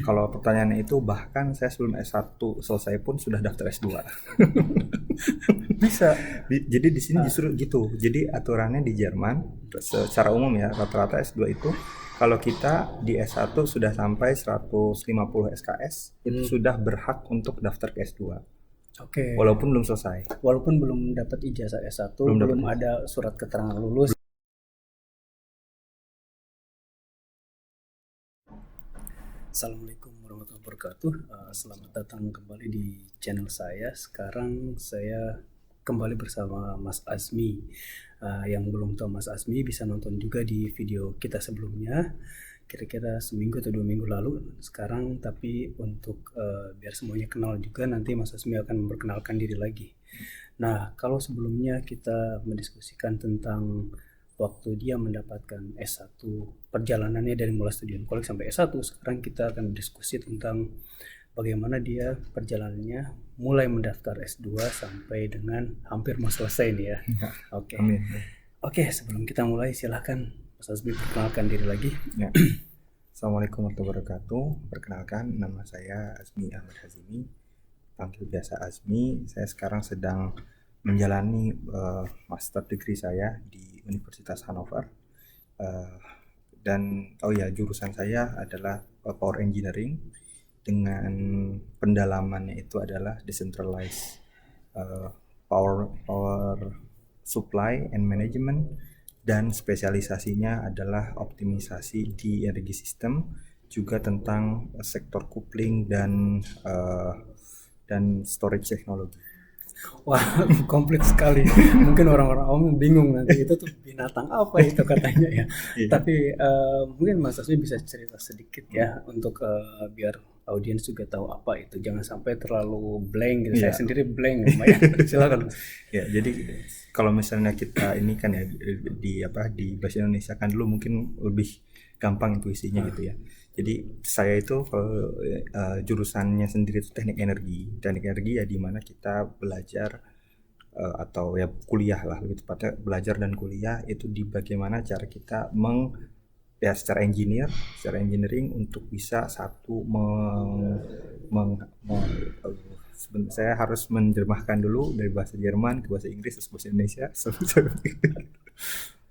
Kalau pertanyaannya itu bahkan saya sebelum S1 selesai pun sudah daftar S2. Bisa. Jadi di sini justru gitu. Jadi aturannya di Jerman secara umum ya rata-rata S2 itu kalau kita di S1 sudah sampai 150 SKS itu sudah berhak untuk daftar ke S2 Oke. walaupun belum selesai. Walaupun belum dapat ijazah S1, Belum belum dapat ada surat keterangan lulus. Assalamualaikum warahmatullahi wabarakatuh. Selamat datang kembali di channel saya. Sekarang saya kembali bersama Mas Azmi. Yang belum tahu Mas Azmi bisa nonton juga di video kita sebelumnya, kira-kira seminggu atau 2 minggu lalu. Sekarang tapi untuk biar semuanya kenal juga, nanti Mas Azmi akan memperkenalkan diri lagi. Nah, kalau sebelumnya kita mendiskusikan tentang waktu dia mendapatkan S1, perjalanannya dari mulai studi kolek sampai S1, sekarang kita akan berdiskusi tentang bagaimana dia perjalanannya mulai mendaftar S2 sampai dengan hampir mau selesai nih ya. Oke. Amin. Oke, sebelum kita mulai silahkan Mas Azmi perkenalkan diri lagi. Ya. Assalamualaikum warahmatullahi wabarakatuh. Perkenalkan, nama saya Azmi Ahmad Hazimi, panggil biasa Azmi. Saya sekarang sedang menjalani master degree saya di Universitas Hannover, dan jurusan saya adalah Power Engineering dengan pendalamannya itu adalah Decentralized Power Supply and Management, dan spesialisasinya adalah optimisasi di energi sistem, juga tentang sektor coupling dan storage teknologi. Wah, komplit sekali. Mungkin orang-orang awam bingung nanti itu tuh binatang apa itu katanya ya. Iya. Tapi mungkin Mas Asmi bisa cerita sedikit ya untuk biar audiens juga tahu apa itu. Jangan sampai terlalu blank gitu. Iya. Saya sendiri blank lumayan. Silakan. Ya, jadi kalau misalnya kita ini kan ya di bahasa Indonesia kan dulu mungkin lebih gampang intuisinya gitu ya. Jadi saya itu jurusannya sendiri itu teknik energi. Teknik energi ya di mana kita belajar atau ya kuliah lah lebih tepatnya, belajar dan kuliah itu di bagaimana cara kita secara engineering untuk bisa saya harus menerjemahkan dulu dari bahasa Jerman ke bahasa Inggris terus bahasa Indonesia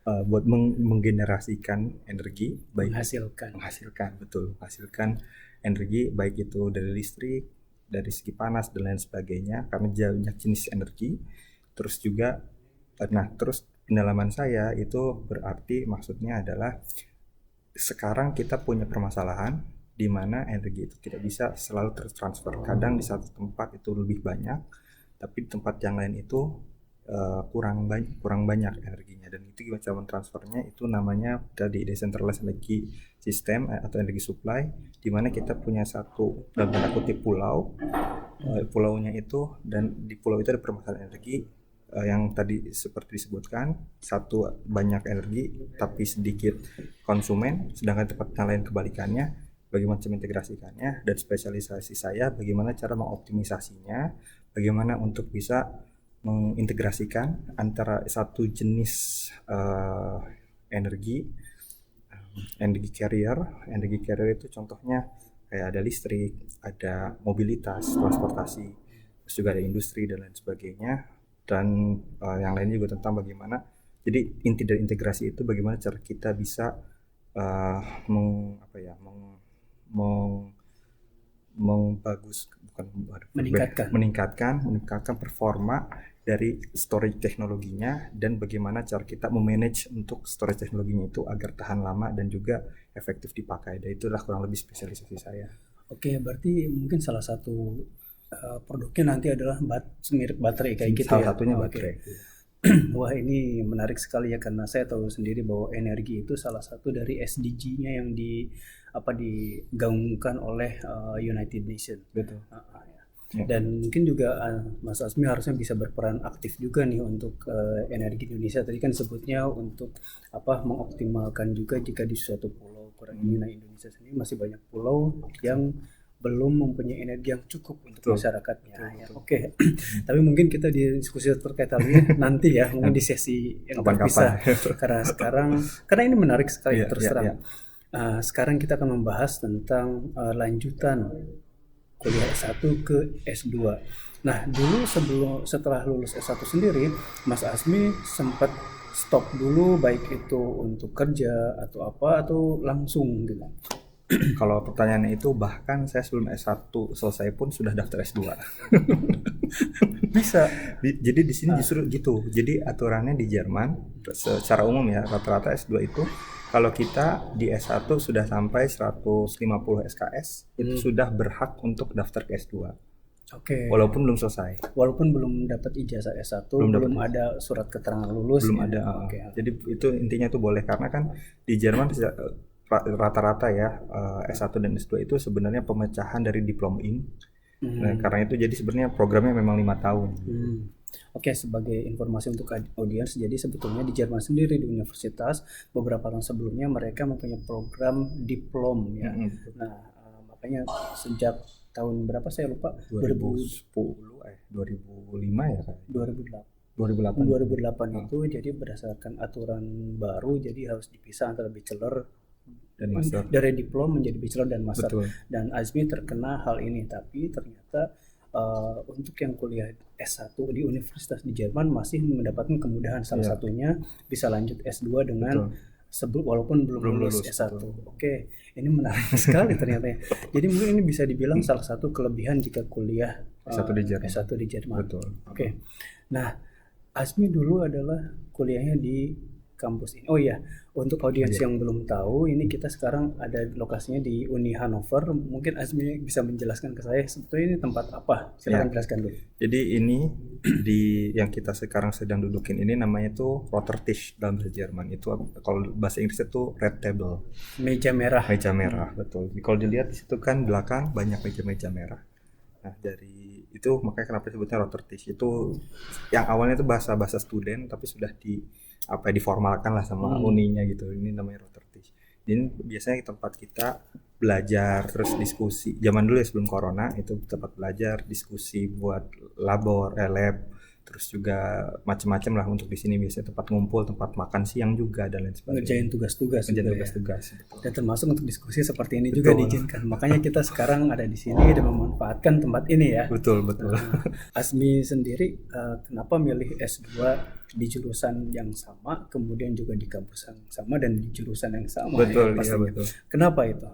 buat menggenerasikan energi, menghasilkan energi baik itu dari listrik, dari segi panas dan lain sebagainya, karena banyak jenis energi. Terus juga terus pendalaman saya itu berarti maksudnya adalah sekarang kita punya permasalahan di mana energi itu tidak bisa selalu tertransfer. Kadang di satu tempat itu lebih banyak, tapi di tempat yang lain itu kurang banyak energinya, dan itu gimana cara transfernya, itu namanya tadi decentralized energy system atau energi supply, di mana kita punya satu dalam tanda kutip pulaunya itu, dan di pulau itu ada permasalahan energi yang tadi seperti disebutkan, satu banyak energi tapi sedikit konsumen, sedangkan tempat yang lain kebalikannya. Bagaimana cara mengintegrasikannya, dan spesialisasi saya bagaimana cara mengoptimisasinya, bagaimana untuk bisa mengintegrasikan antara satu jenis energi carrier itu contohnya kayak ada listrik, ada mobilitas, transportasi, terus juga ada industri dan lain sebagainya, dan yang lainnya juga tentang bagaimana, jadi inti dari integrasi itu bagaimana cara kita bisa meningkatkan performa dari storage teknologinya, dan bagaimana cara kita memanage untuk storage teknologinya itu agar tahan lama dan juga efektif dipakai. Dan itulah kurang lebih spesialisasi saya. Oke, berarti mungkin salah satu produknya nanti adalah mirip baterai kayak gitu salah ya. Satunya baterai. Wah, ini menarik sekali ya, karena saya tahu sendiri bahwa energi itu salah satu dari SDG-nya yang digaungkan oleh United Nations. Betul. Dan mungkin juga Mas Azmi harusnya bisa berperan aktif juga nih untuk energi Indonesia. Tadi kan sebutnya untuk mengoptimalkan juga jika di suatu pulau, kurang lebih Indonesia sendiri masih banyak pulau yang belum mempunyai energi yang cukup untuk masyarakatnya. Oke. Tapi mungkin kita di diskusi terkait hal ini nanti ya, mungkin di sesi yang terpisah. Karena ini menarik sekali terus terang. Sekarang kita akan membahas tentang lanjutan kuliah S1 ke S2. Nah, dulu setelah lulus S1 sendiri, Mas Asmi sempat stop dulu baik itu untuk kerja atau apa atau langsung gitu. Kalau pertanyaannya itu, bahkan saya sebelum S1 selesai pun sudah daftar S2. Bisa. Jadi di sini justru gitu. Jadi aturannya di Jerman secara umum ya, rata-rata S2 itu kalau kita di S1 sudah sampai 150 SKS, itu sudah berhak untuk daftar ke S2. Oke. Walaupun belum selesai. Walaupun belum dapat ijazah S1, belum ada surat keterangan lulus. Belum ya? ada. Oke. Jadi itu intinya tuh boleh, karena kan di Jerman rata-rata ya S1 dan S2 itu sebenarnya pemecahan dari diplom in. Nah, karena itu jadi sebenarnya programnya memang 5 tahun. Oke, sebagai informasi untuk audiens, jadi sebetulnya di Jerman sendiri di universitas beberapa tahun sebelumnya mereka mempunyai program diplom ya. Nah, makanya sejak tahun berapa saya lupa, 2005 ya kan? 2008. 2008 itu jadi berdasarkan aturan baru, jadi harus dipisah antara bachelor dan master. Dari diplom menjadi bachelor dan master. Betul. Dan Azmi terkena hal ini, tapi ternyata untuk yang kuliah S1 di universitas di Jerman masih mendapatkan kemudahan, salah satunya bisa lanjut S2 dengan walaupun belum lulus S1. Oke, ini menarik sekali ternyata ya. Jadi mungkin ini bisa dibilang salah satu kelebihan jika kuliah S1 di Jerman. Betul. Oke. Nah, Azmi dulu adalah kuliahnya di kampus ini. Oh iya, untuk audiens yang belum tahu, ini kita sekarang ada lokasinya di Uni Hannover. Mungkin Azmi bisa menjelaskan ke saya sebetulnya ini tempat apa? Silakan jelaskan dulu. Jadi ini di yang kita sekarang sedang dudukin ini namanya tuh Rotertisch dalam bahasa Jerman. Itu kalau bahasa Inggris itu red table. Meja merah. Meja merah, betul. Kalau dilihat di situ kan belakang banyak meja-meja merah. Nah, dari itu makanya kenapa disebutnya Rotertisch. Itu yang awalnya itu bahasa student tapi sudah diformalkan lah sama uninya gitu. Ini namanya Rotertisch. Jadi biasanya tempat kita belajar terus diskusi. Zaman dulu ya sebelum corona itu tempat belajar, diskusi buat lab, terus juga macam-macam lah untuk di sini. Biasanya tempat ngumpul, tempat makan siang juga dan lain sebagainya. Ngerjain tugas-tugas. Betul. Dan termasuk untuk diskusi seperti ini juga diizinkan. Makanya kita sekarang ada di sini dan memanfaatkan tempat ini ya. Betul. Asmi sendiri kenapa milih S2 di jurusan yang sama, kemudian juga di kampus yang sama dan di jurusan yang sama? Betul, ya, iya betul. Kenapa itu?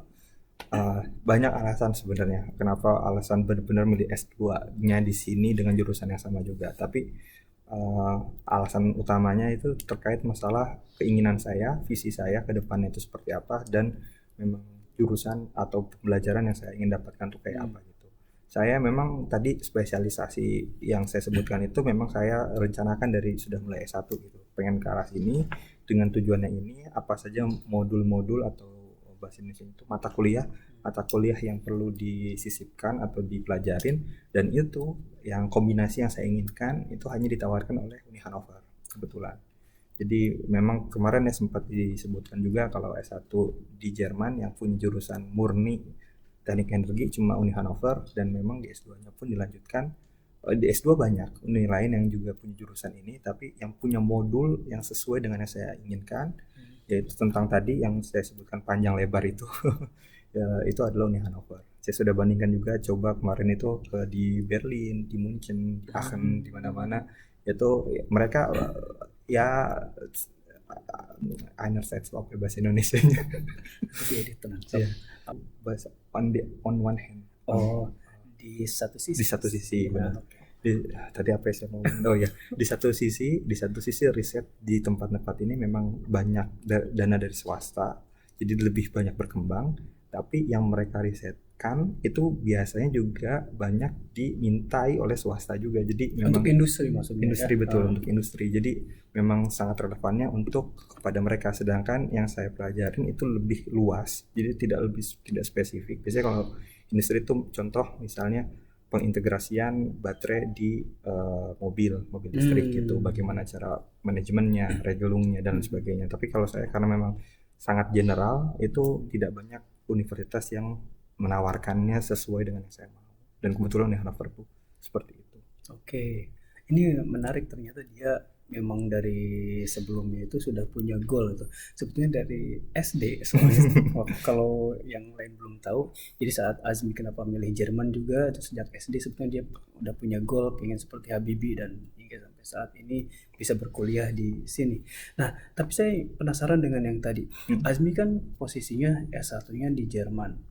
Banyak alasan sebenarnya kenapa alasan benar-benar milih S2-nya di sini dengan jurusan yang sama juga. Tapi alasan utamanya itu terkait masalah keinginan saya, visi saya ke depannya itu seperti apa, dan memang jurusan atau pembelajaran yang saya ingin dapatkan itu kayak apa gitu. Saya memang tadi spesialisasi yang saya sebutkan itu memang saya rencanakan dari sudah mulai S1 gitu. Pengen ke arah sini dengan tujuannya ini, apa saja modul-modul atau bahasa Indonesia itu mata kuliah yang perlu disisipkan atau dipelajarin, dan itu yang kombinasi yang saya inginkan itu hanya ditawarkan oleh Uni Hannover kebetulan. Jadi memang kemarin ya sempat disebutkan juga kalau S1 di Jerman yang punya jurusan murni teknik energi cuma Uni Hannover, dan memang di S2-nya pun dilanjutkan. Di S2 banyak uni lain yang juga punya jurusan ini, tapi yang punya modul yang sesuai dengan yang saya inginkan, yaitu tentang tadi yang saya sebutkan panjang lebar itu ya, itu adalah Uni Hannover. Saya sudah bandingkan juga, coba kemarin itu di Berlin, di Munchen, di Aachen, di mana-mana itu mereka ya einerseits apa bahasa Indonesianya bahasa on one hand. Di satu sisi benar. Tadi apa yang saya ngomong? Di satu sisi riset di tempat-tempat ini memang banyak dana dari swasta, jadi lebih banyak berkembang. Tapi yang mereka risetkan itu biasanya juga banyak dimintai oleh swasta juga. Jadi memang untuk industri maksudnya. Industri ya? Betul, untuk industri. Jadi memang sangat relevannya untuk kepada mereka. Sedangkan yang saya pelajarin itu lebih luas, jadi tidak spesifik. Biasanya kalau industri itu contoh misalnya pengintegrasian baterai di mobil listrik gitu, bagaimana cara manajemennya, regelungnya dan sebagainya. Tapi kalau saya karena memang sangat general, itu tidak banyak universitas yang menawarkannya sesuai dengan yang saya mau. Dan kebetulan di Hannover seperti itu. Oke, ini menarik, ternyata dia memang dari sebelumnya itu sudah punya goal itu. Sebetulnya dari SD soalnya. Kalau yang lain belum tahu, jadi saat Azmi kenapa milih Jerman juga itu sejak SD sebetulnya dia udah punya goal pengen seperti Habibie dan hingga sampai saat ini bisa berkuliah di sini. Nah, tapi saya penasaran dengan yang tadi. Azmi kan posisinya S1-nya di Jerman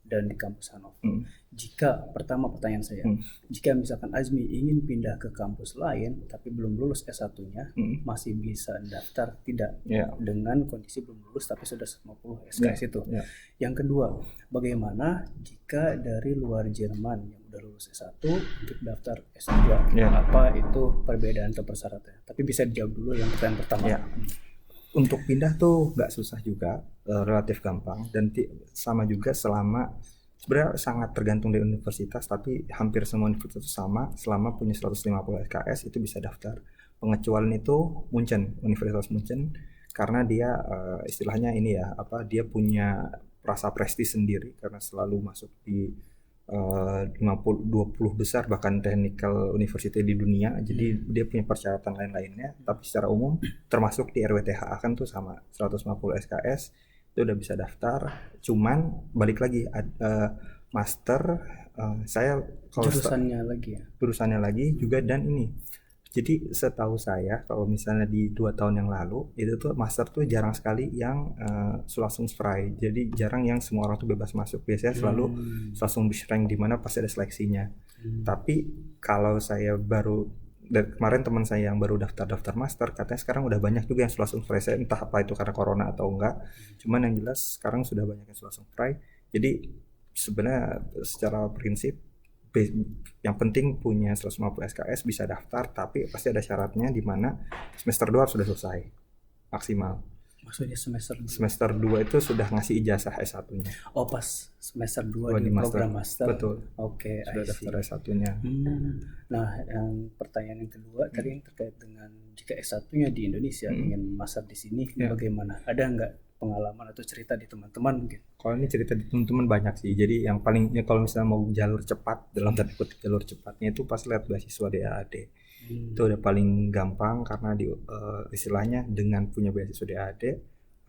dan di kampus Hannover. Jika pertama pertanyaan saya, jika misalkan Azmi ingin pindah ke kampus lain tapi belum lulus S1-nya, masih bisa daftar tidak dengan kondisi belum lulus tapi sudah 50 SKS itu. Yang kedua, bagaimana jika dari luar Jerman yang udah lulus S1 untuk daftar S2? Apa itu perbedaan atau persyaratan? Tapi bisa dijawab dulu yang pertanyaan pertama. Untuk pindah tuh nggak susah juga, relatif gampang, dan sama juga selama sebenarnya sangat tergantung dari universitas, tapi hampir semua universitas itu sama, selama punya 150 SKS itu bisa daftar. Pengecualian itu Universitas Munchen, karena dia istilahnya ini ya, dia punya rasa prestis sendiri karena selalu masuk di 20 besar bahkan technical university di dunia. Jadi dia punya persyaratan lain-lainnya, tapi secara umum termasuk di RWTHA kan tuh sama 150 SKS itu udah bisa daftar. Cuman balik lagi master, saya kalau jurusannya lagi juga, dan ini jadi setahu saya kalau misalnya di 2 tahun yang lalu itu tuh master tuh jarang sekali yang langsung frei. Jadi jarang yang semua orang tuh bebas masuk. Biasanya selalu langsung rank di mana pasti ada seleksinya. Tapi kalau saya baru dari kemarin teman saya yang baru daftar master katanya sekarang udah banyak juga yang langsung frei. Saya entah apa itu karena corona atau enggak. Cuman yang jelas sekarang sudah banyak yang langsung frei. Jadi sebenarnya secara prinsip yang penting punya 150 SKS bisa daftar, tapi pasti ada syaratnya di mana semester 2 sudah selesai maksimal. Maksudnya semester 2 itu sudah ngasih ijazah S1-nya. Oh, pas semester 2 di program master. Betul. Oke, sudah daftar S1-nya. Nah, yang pertanyaan yang kedua tadi yang terkait dengan jika S1-nya di Indonesia ingin master di sini, bagaimana? Ada nggak pengalaman atau cerita di teman-teman mungkin? Kalau ini cerita di teman-teman banyak sih. Jadi yang paling kalau misalnya mau jalur cepat, dalam tanda kutip jalur cepatnya itu pas lihat beasiswa DAAD. Itu udah paling gampang karena istilahnya dengan punya beasiswa DAAD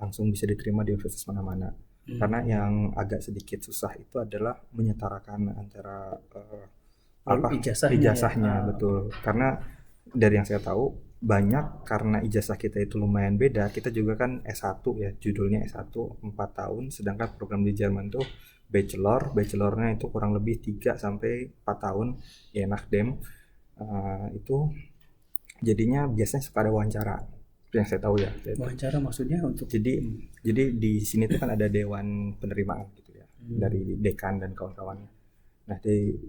langsung bisa diterima di universitas mana-mana. Karena yang agak sedikit susah itu adalah menyetarakan antara ijazahnya betul. Karena dari yang saya tahu banyak karena ijazah kita itu lumayan beda. Kita juga kan S1 ya, judulnya S1 4 tahun, sedangkan program di Jerman tuh bachelornya itu kurang lebih 3 sampai 4 tahun ya, Nachdem. Itu jadinya biasanya suka ada wawancara yang saya tahu ya. Wawancara maksudnya untuk jadi di sini tuh kan ada dewan penerimaan gitu ya, dari dekan dan kawan-kawannya. Nah,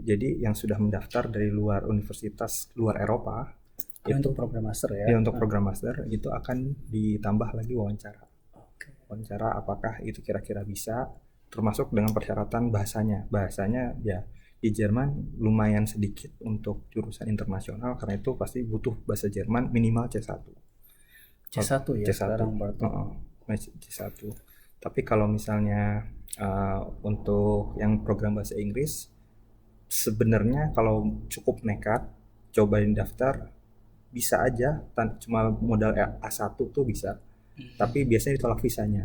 jadi yang sudah mendaftar dari luar universitas luar Eropa untuk program master ya. Untuk program master itu akan ditambah lagi wawancara. Wawancara apakah itu kira-kira bisa, termasuk dengan persyaratan bahasanya. Bahasanya ya di Jerman lumayan sedikit untuk jurusan internasional, karena itu pasti butuh bahasa Jerman minimal C1. C1 ya sekarang berarti. C1. Tapi kalau misalnya untuk yang program bahasa Inggris sebenarnya kalau cukup nekat cobain daftar bisa aja, cuma modal A1 tuh bisa. Tapi biasanya ditolak visanya.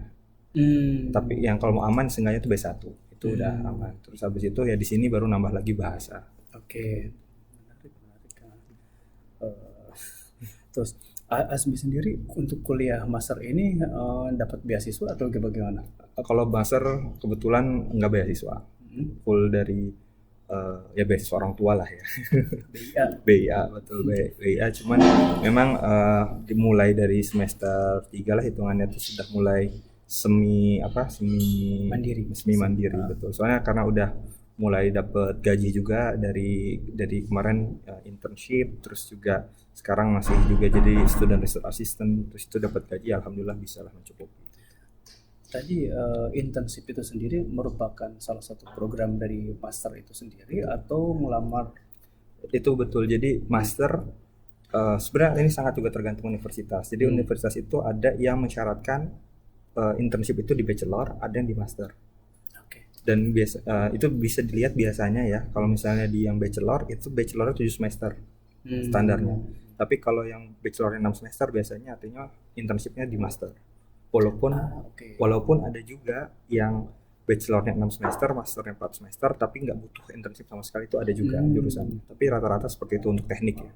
Tapi yang kalau mau aman seenggaknya tuh B1 itu udah aman. Terus habis itu ya di sini baru nambah lagi bahasa. Oke. Menarik. Terus Azmi sendiri untuk kuliah master ini dapat beasiswa atau bagaimana? Kalau master kebetulan enggak beasiswa. Full dari ya beasiswa orang tua lah ya. BIA betul, BIA. Cuman memang dimulai dari semester 3 lah hitungannya tuh sudah mulai semi mandiri betul. Soalnya karena udah mulai dapat gaji juga dari kemarin internship, terus juga sekarang masih juga jadi student research assistant, terus itu dapat gaji, alhamdulillah bisa lah mencukupi. Tadi internship itu sendiri merupakan salah satu program dari master itu sendiri atau melamar? Itu betul. Jadi master sebenarnya ini sangat juga tergantung universitas. Jadi universitas itu ada yang mensyaratkan internship itu di bachelor, ada yang di master. Dan itu bisa dilihat biasanya ya. Kalau misalnya di yang bachelor itu bachelornya 7 semester standarnya. Tapi kalau yang bachelor 6 semester biasanya artinya internshipnya di master. Walaupun Oke. walaupun ada juga yang bachelornya 6 semester, masternya 4 semester, tapi nggak butuh internship sama sekali, itu ada juga jurusan. Tapi rata-rata seperti itu untuk teknik ya.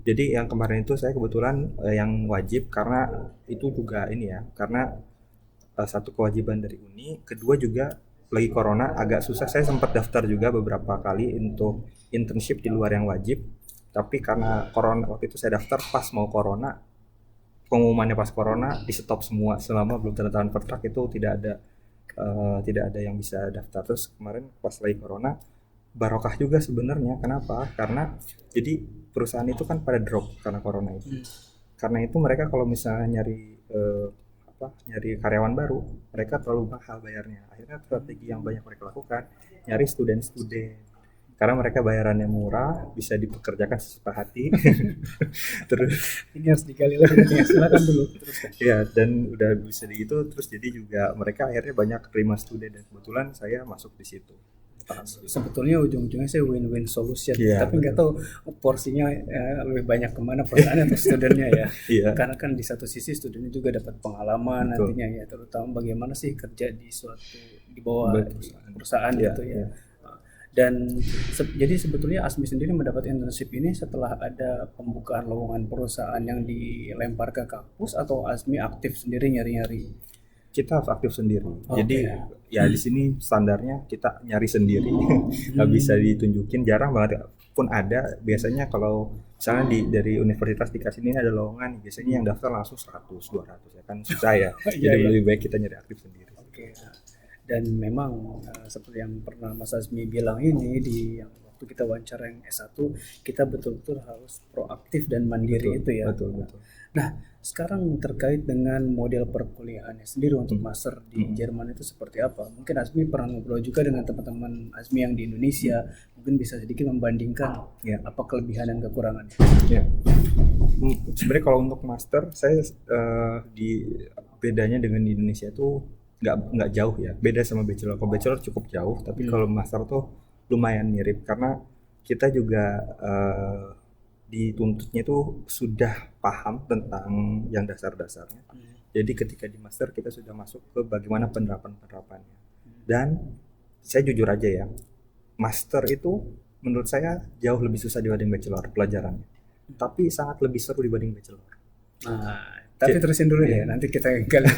Jadi yang kemarin itu saya kebetulan yang wajib karena itu juga ini ya, karena satu kewajiban dari Uni, kedua juga lagi corona agak susah. Saya sempat daftar juga beberapa kali untuk internship di luar yang wajib, tapi karena corona waktu itu saya daftar pas mau corona, pengumumannya pas corona di stop semua selama belum tanda tangan kontrak, itu tidak ada yang bisa daftar. Terus kemarin pas lagi corona barokah juga sebenarnya. Kenapa? Karena jadi perusahaan itu kan pada drop karena corona itu. Karena itu mereka kalau misalnya nyari karyawan baru, mereka terlalu mahal bayarnya. Akhirnya strategi yang banyak mereka lakukan, nyari student-student. Karena mereka bayarannya murah, bisa dipekerjakan sesuka hati. Terus Ini harus digali lagi nih. Silakan dulu. Teruskan. ya, dan udah bisa gitu, terus jadi juga mereka akhirnya banyak terima student, dan kebetulan saya masuk di situ. Sebetulnya ujung-ujungnya saya win-win solution, Iya, tapi nggak tahu porsinya lebih banyak kemana, perusahaan atau studennya ya. Iya, Karena kan di satu sisi studennya juga dapat pengalaman betul. nantinya ya, terutama bagaimana sih kerja di bawah Perusahaan. perusahaan Iya, gitu ya. iya. Dan jadi sebetulnya Asmi sendiri mendapat internship ini setelah ada pembukaan lowongan perusahaan yang dilempar ke kampus, atau Asmi aktif sendiri nyari-nyari? Kita harus aktif sendiri. Oke. Jadi ya di sini standarnya kita nyari sendiri, nggak bisa ditunjukin. Jarang banget pun ada. Biasanya kalau misalnya dari universitas dikasih ini ada lowongan, biasanya yang daftar langsung 100, 200 ya kan, susah ya. Iya, Jadi iya. lebih baik kita nyari aktif sendiri. Oke. Dan memang seperti yang pernah Mas Azmi bilang ini di yang waktu kita wawancara yang S1, kita betul-betul harus proaktif dan mandiri itu ya. Betul, betul. Nah, sekarang terkait dengan model perkuliahannya sendiri untuk master di Jerman itu seperti apa? Mungkin Azmi pernah ngobrol juga dengan teman-teman Azmi yang di Indonesia, mungkin bisa sedikit membandingkan Ya. apa kelebihan dan kekurangannya. Ya. Sebenarnya kalau untuk master saya di bedanya dengan di Indonesia tuh nggak jauh ya, beda sama bachelor. Kalau bachelor cukup jauh, tapi kalau master tuh lumayan mirip karena kita juga dituntutnya itu sudah paham tentang yang dasar-dasarnya. Jadi ketika di master kita sudah masuk ke bagaimana penerapannya. Dan saya jujur aja ya, master itu menurut saya jauh lebih susah dibanding bachelor pelajarannya. Tapi sangat lebih seru dibanding bachelor. Nah, tapi terusin dulu ya, nanti kita gali.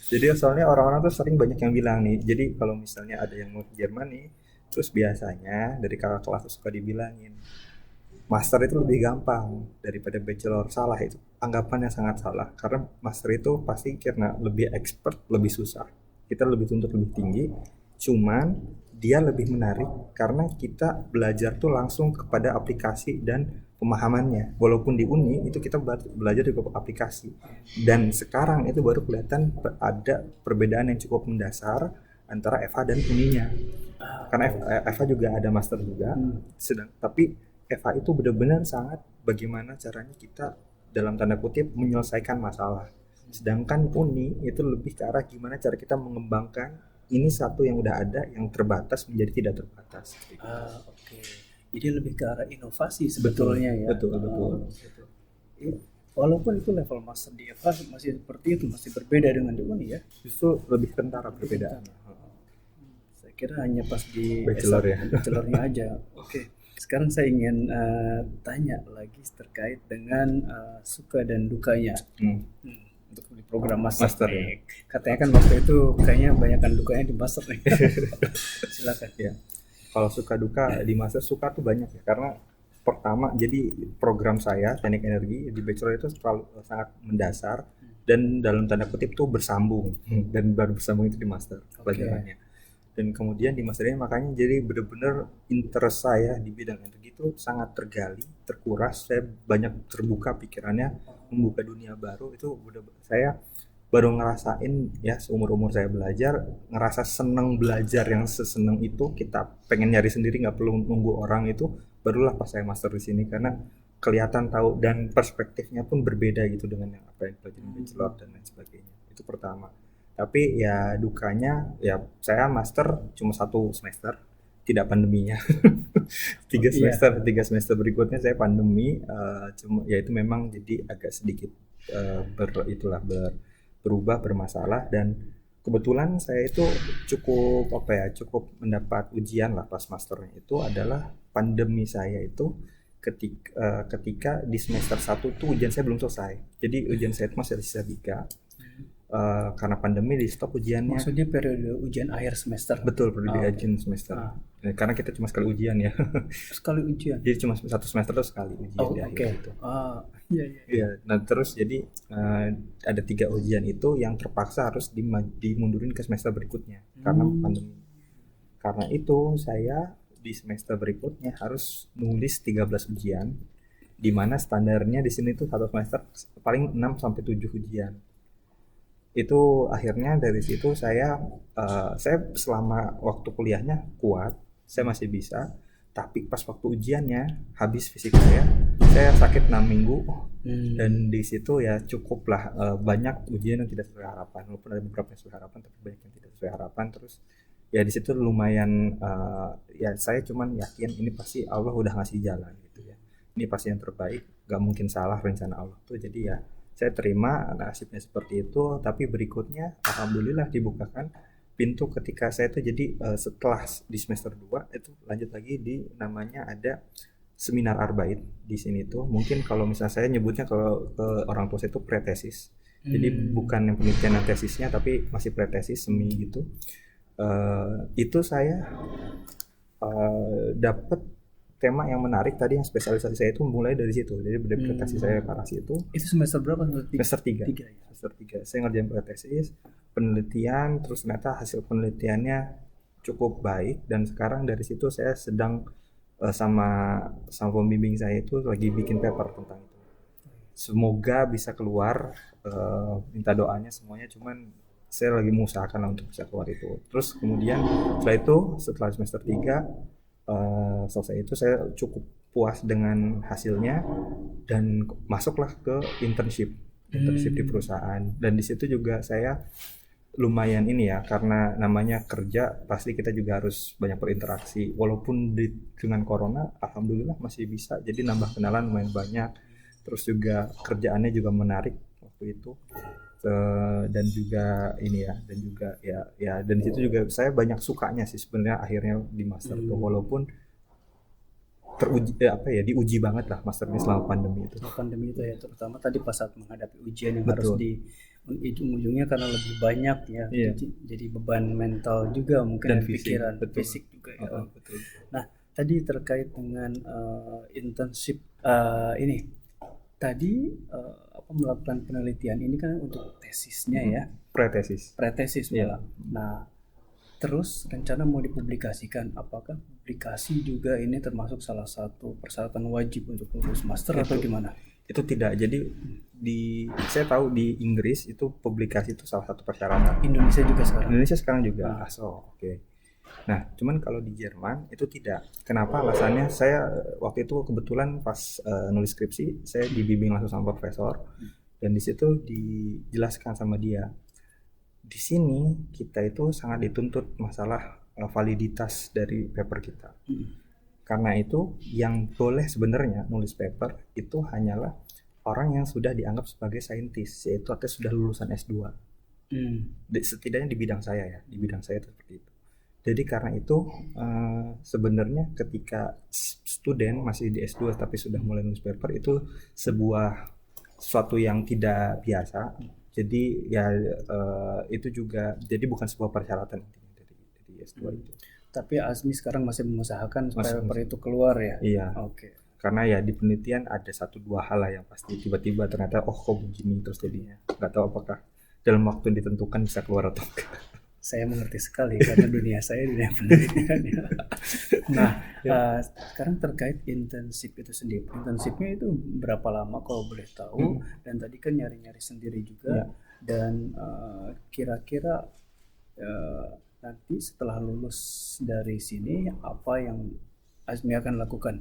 Jadi soalnya orang-orang tuh sering banyak yang bilang nih, jadi kalau misalnya ada yang mau ke Jerman nih, terus biasanya dari kakak kelas tuh suka dibilangin, master itu lebih gampang daripada bachelor. Salah itu, anggapannya sangat salah. Karena master itu pasti karena lebih expert, lebih susah. Kita lebih tuntut lebih tinggi, cuman dia lebih menarik karena kita belajar tuh langsung kepada aplikasi dan pemahamannya. Walaupun di Uni itu kita belajar di aplikasi. Dan sekarang itu baru kelihatan ada perbedaan yang cukup mendasar antara FH dan Uninya. Karena FH juga ada master juga, tapi FH itu benar-benar sangat bagaimana caranya kita dalam tanda kutip menyelesaikan masalah. Sedangkan Uni itu lebih ke arah gimana cara kita mengembangkan ini satu yang udah ada yang terbatas menjadi tidak terbatas. Oke. Jadi lebih ke arah inovasi sebetulnya ya. Betul. Gitu. Walaupun itu level master di FH masih seperti itu, masih berbeda dengan di Uni ya. Justru lebih kentara perbedaannya. Saya kira hanya pas di Bachelor ya. bachelornya aja. Oke. Sekarang saya ingin tanya lagi terkait dengan suka dan dukanya untuk di program master ya. Katanya kan waktu itu kayaknya banyakkan dukanya di master nih. Silakan. Ya. Kalau suka duka di master, suka tuh banyak ya, karena pertama jadi program saya teknik energi di bachelor itu sangat mendasar dan dalam tanda kutip tuh bersambung dan baru bersambung itu di master pelajarannya. Dan kemudian di master ini makanya jadi benar-benar interest saya di bidang energi itu sangat tergali, terkuras. Saya banyak terbuka pikirannya, membuka dunia baru. Itu saya baru ngerasain ya, seumur-umur saya belajar, ngerasa seneng belajar yang seseneng itu. Kita pengen nyari sendiri, nggak perlu nunggu orang itu. Barulah pas saya master di sini, karena kelihatan tahu dan perspektifnya pun berbeda gitu dengan yang apa yang pelajaran bachelor dan lain sebagainya. Itu pertama. Tapi ya dukanya ya saya master cuma 1 semester tidak pandeminya. Iya. Tiga semester berikutnya saya pandemi, cuma ya itu memang jadi agak sedikit berubah bermasalah, dan kebetulan saya itu cukup mendapat ujian lah pas masternya itu adalah pandemi saya itu ketika di semester 1 tuh ujian saya belum selesai. Jadi ujian saya itu masih sisa 3. Karena pandemi di stop ujiannya. Maksudnya periode ujian akhir semester. Betul, perlu Ah, oke. ujian semester. Karena kita cuma sekali ujian ya. Sekali ujian. Jadi cuma satu semester tuh sekali ujian Oh, di oke. akhir itu. Iya, iya. Iya, nah terus jadi ada 3 ujian itu yang terpaksa harus dimundurin ke semester berikutnya karena pandemi. Karena itu saya di semester berikutnya harus nulis 13 ujian, di mana standarnya di sini tuh satu semester paling 6 sampai 7 ujian. Itu akhirnya dari situ saya selama waktu kuliahnya kuat, saya masih bisa, tapi pas waktu ujiannya habis fisik saya sakit 6 minggu. Dan di situ ya cukuplah banyak ujian yang tidak sesuai harapan, walaupun ada beberapa yang sesuai harapan tapi banyak yang tidak sesuai harapan. Terus ya di situ lumayan ya saya cuman yakin ini pasti Allah udah ngasih jalan gitu ya, ini pasti yang terbaik, gak mungkin salah rencana Allah tuh. Jadi ya saya terima nasibnya seperti itu, tapi berikutnya alhamdulillah dibukakan pintu ketika saya tuh jadi setelah di semester 2 itu lanjut lagi di namanya ada seminar arbait di sini tuh. Mungkin kalau misalnya saya nyebutnya kalau ke orang tua saya itu pretesis. Jadi bukan yang penelitian dan tesisnya tapi masih pretesis semi gitu. Itu saya dapat tema yang menarik tadi, yang spesialisasi saya itu mulai dari situ. Jadi dari pretesis saya ke arah situ. Itu semester berapa? Semester 3. Tiga, ya? Semester 3. Saya ngerjain pretesis, penelitian, terus ternyata hasil penelitiannya cukup baik, dan sekarang dari situ saya sedang sama pembimbing saya itu lagi bikin paper tentang itu. Semoga bisa keluar, minta doanya semuanya, cuman saya lagi mengusahakan lah untuk bisa keluar itu. Terus kemudian setelah semester 3 selesai itu saya cukup puas dengan hasilnya dan masuklah ke internship di perusahaan. Dan di situ juga saya lumayan ini ya, karena namanya kerja pasti kita juga harus banyak berinteraksi, walaupun dengan corona alhamdulillah masih bisa, jadi nambah kenalan lumayan banyak. Terus juga kerjaannya juga menarik waktu itu, dan juga ini ya, dan juga ya dan di situ juga saya banyak sukanya sih sebenarnya akhirnya di master tuh, walaupun diuji banget lah master ini selama pandemi itu. Pandemi itu ya, terutama tadi pas saat menghadapi ujian yang harus di ujung-ujungnya karena lebih banyak ya, jadi beban mental juga mungkin, dan pikiran, fisik juga ya. Betul. Nah tadi terkait dengan internship ini tadi melakukan penelitian ini kan untuk tesisnya ya, pretesis malah. Nah terus rencana mau dipublikasikan, apakah publikasi juga ini termasuk salah satu persyaratan wajib untuk lulus master atau gimana? Itu tidak. Jadi saya tahu di Inggris itu publikasi itu salah satu persyaratan. Indonesia sekarang juga. Oke. Nah, cuman kalau di Jerman itu tidak. Kenapa? Alasannya saya waktu itu kebetulan pas nulis skripsi saya dibimbing langsung sama profesor, dan di situ dijelaskan sama dia, di sini kita itu sangat dituntut masalah validitas dari paper kita. Karena itu yang boleh sebenarnya nulis paper itu hanyalah orang yang sudah dianggap sebagai saintis, yaitu artinya sudah lulusan S2. Setidaknya di bidang saya ya, di bidang saya itu seperti itu. Jadi karena itu sebenarnya ketika student masih di S2 tapi sudah mulai nulis paper itu sesuatu yang tidak biasa. Jadi ya itu juga jadi bukan sebuah persyaratan dari S2 itu. Tapi Azmi sekarang masih mengusahakan supaya paper itu keluar ya? Iya. Oke. Karena ya di penelitian ada 1-2 hal lah yang pasti tiba-tiba ternyata kok begini, terus jadinya nggak tahu apakah dalam waktu yang ditentukan bisa keluar atau enggak. Saya mengerti sekali karena dunia saya dunia penelitian ya. Nah sekarang terkait internship itu sendiri, internshipnya itu berapa lama kalau boleh tahu? Dan tadi kan nyari-nyari sendiri juga, dan kira-kira nanti setelah lulus dari sini apa yang Azmi akan lakukan?